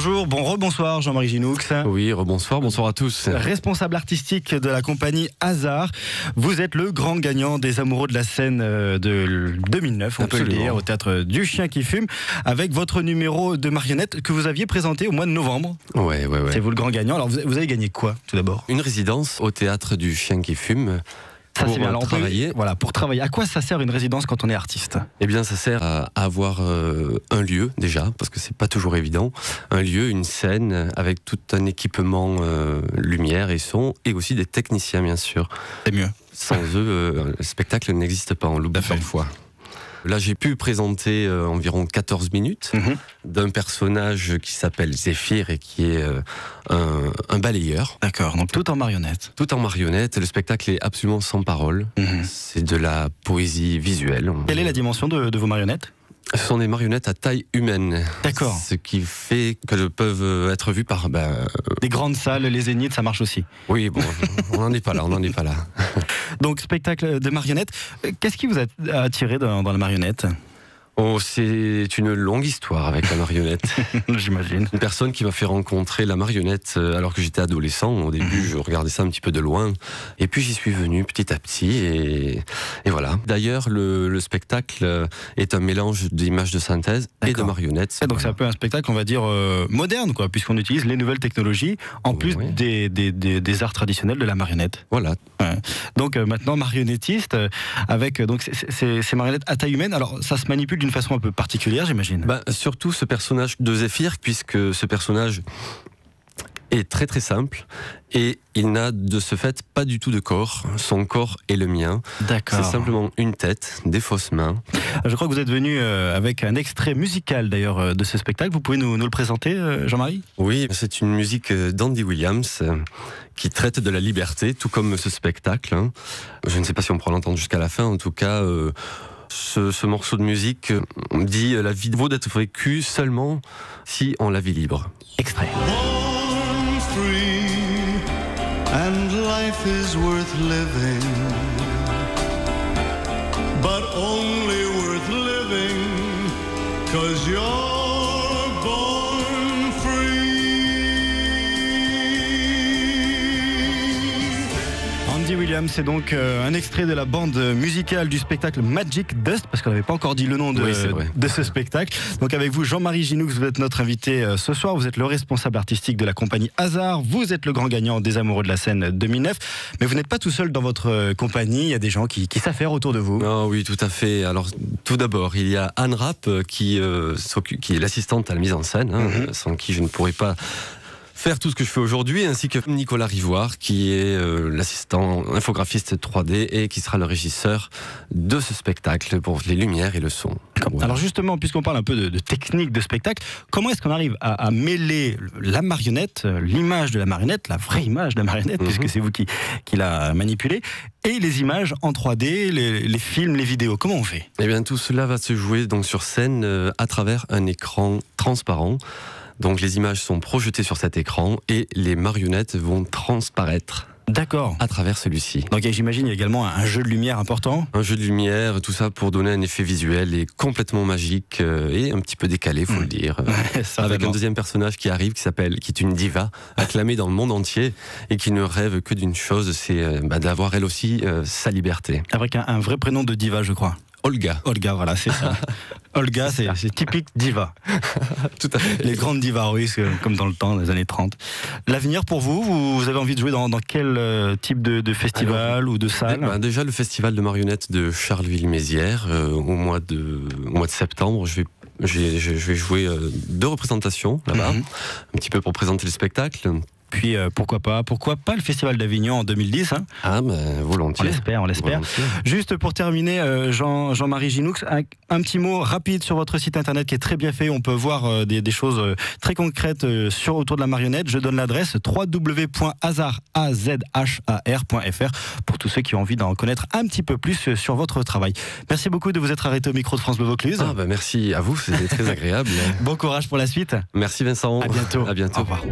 Bonjour, rebonsoir Jean-Marie Ginoux. Oui, rebonsoir, bonsoir à tous. Responsable artistique de la compagnie Hasard. Vous êtes le grand gagnant des Amoureux de la scène de 2009, on peut le dire, au théâtre du Chien qui fume, avec votre numéro de marionnette que vous aviez présenté au mois de novembre. Ouais. C'est vous le grand gagnant. Alors vous avez gagné quoi tout d'abord? Une résidence au théâtre du Chien qui fume. Ça, pour c'est bien. Alors, travailler. Pour travailler. À quoi ça sert une résidence quand on est artiste? Eh bien, ça sert à avoir un lieu, déjà, parce que c'est pas toujours évident. Un lieu, une scène, avec tout un équipement lumière et son, et aussi des techniciens, bien sûr. C'est mieux. Sans eux, le spectacle n'existe pas, on l'oublie parfois. Là, j'ai pu présenter environ 14 minutes d'un personnage qui s'appelle Zéphyr et qui est un balayeur. D'accord, donc tout en marionnette. Tout en marionnette. Le spectacle est absolument sans parole. C'est de la poésie visuelle. Quelle est la dimension de vos marionnettes? Ce sont des marionnettes à taille humaine. D'accord. Ce qui fait qu'elles peuvent être vues par... Des grandes salles, les Zéniths, ça marche aussi. Oui, bon, on n'en est pas là, Donc, spectacle de marionnettes. Qu'est-ce qui vous a attiré dans la marionnette? Oh, c'est une longue histoire avec la marionnette. J'imagine. Une personne qui m'a fait rencontrer la marionnette alors que j'étais adolescent. Au début, je regardais ça un petit peu de loin. Et puis, j'y suis venu petit à petit. Et voilà. D'ailleurs, le spectacle est un mélange d'images de synthèse et de marionnettes. Et donc, c'est un peu un spectacle, on va dire, moderne, quoi, puisqu'on utilise les nouvelles technologies, en plus des arts traditionnels de la marionnette. Voilà. Ouais. Donc, maintenant, marionnettiste, avec donc, ces marionnettes à taille humaine. Alors, ça se manipule d'une façon un peu particulière, j'imagine. Surtout ce personnage de Zéphyr, puisque ce personnage est très très simple et il n'a de ce fait pas du tout de corps. Son corps est le mien. D'accord. C'est simplement une tête, des fausses mains. Je crois que vous êtes venu avec un extrait musical d'ailleurs de ce spectacle. Vous pouvez nous le présenter, Jean-Marie? Oui, c'est une musique d'Andy Williams qui traite de la liberté, tout comme ce spectacle. Je ne sais pas si on pourra l'entendre jusqu'à la fin, en tout cas... Ce morceau de musique dit la vie vaut d'être vécue seulement si on la vit libre. Extrait. Born free and life is worth living, but only worth living 'cause you're born free. Andy Williams, c'est donc un extrait de la bande musicale du spectacle Magic Dust, parce qu'on n'avait pas encore dit le nom de ce spectacle. Donc avec vous, Jean-Marie Ginoux, vous êtes notre invité ce soir. Vous êtes le responsable artistique de la compagnie Hasard. Vous êtes le grand gagnant des Amoureux de la scène 2009. Mais vous n'êtes pas tout seul dans votre compagnie. Il y a des gens qui s'affairent autour de vous. Oh oui, tout à fait. Alors tout d'abord, il y a Anne Rapp qui est l'assistante à la mise en scène, sans qui je ne pourrais pas faire tout ce que je fais aujourd'hui, ainsi que Nicolas Rivoire, qui est l'assistant infographiste 3D et qui sera le régisseur de ce spectacle pour les lumières et le son. Voilà. Alors justement, puisqu'on parle un peu de technique de spectacle, comment est-ce qu'on arrive à mêler la marionnette, l'image de la marionnette, la vraie image de la marionnette, puisque c'est vous qui la manipulez, et les images en 3D, les films, les vidéos? Comment on fait? Eh bien, tout cela va se jouer donc sur scène à travers un écran transparent. Donc les images sont projetées sur cet écran et les marionnettes vont transparaître. D'accord. À travers celui-ci. Donc j'imagine il y a également un jeu de lumière important. Un jeu de lumière, tout ça pour donner un effet visuel et complètement magique et un petit peu décalé, faut le dire. Avec un deuxième personnage qui arrive, qui est une diva, acclamée dans le monde entier et qui ne rêve que d'une chose, c'est d'avoir elle aussi sa liberté. Avec un vrai prénom de diva, je crois. Olga. Olga, voilà, c'est ça. Olga, c'est typique diva. Tout à fait. Les grandes divas russes, comme dans le temps, des années 30. L'avenir pour vous avez envie de jouer dans quel type de festival ou de salle? Déjà, le festival de marionnettes de Charleville-Mézières, au mois de septembre, je vais jouer 2 représentations là-bas, un petit peu pour présenter le spectacle. Puis pourquoi pas le Festival d'Avignon en 2010 volontiers. On l'espère. Juste pour terminer, Jean-Marie Ginoux, un petit mot rapide sur votre site internet qui est très bien fait. On peut voir des choses très concrètes autour de la marionnette. Je donne l'adresse www.hazard.fr pour tous ceux qui ont envie d'en connaître un petit peu plus sur votre travail. Merci beaucoup de vous être arrêté au micro de France Bleu Vaucluse. Merci à vous, c'était très agréable. Bon courage pour la suite. Merci Vincent. À bientôt. À bientôt. Au revoir.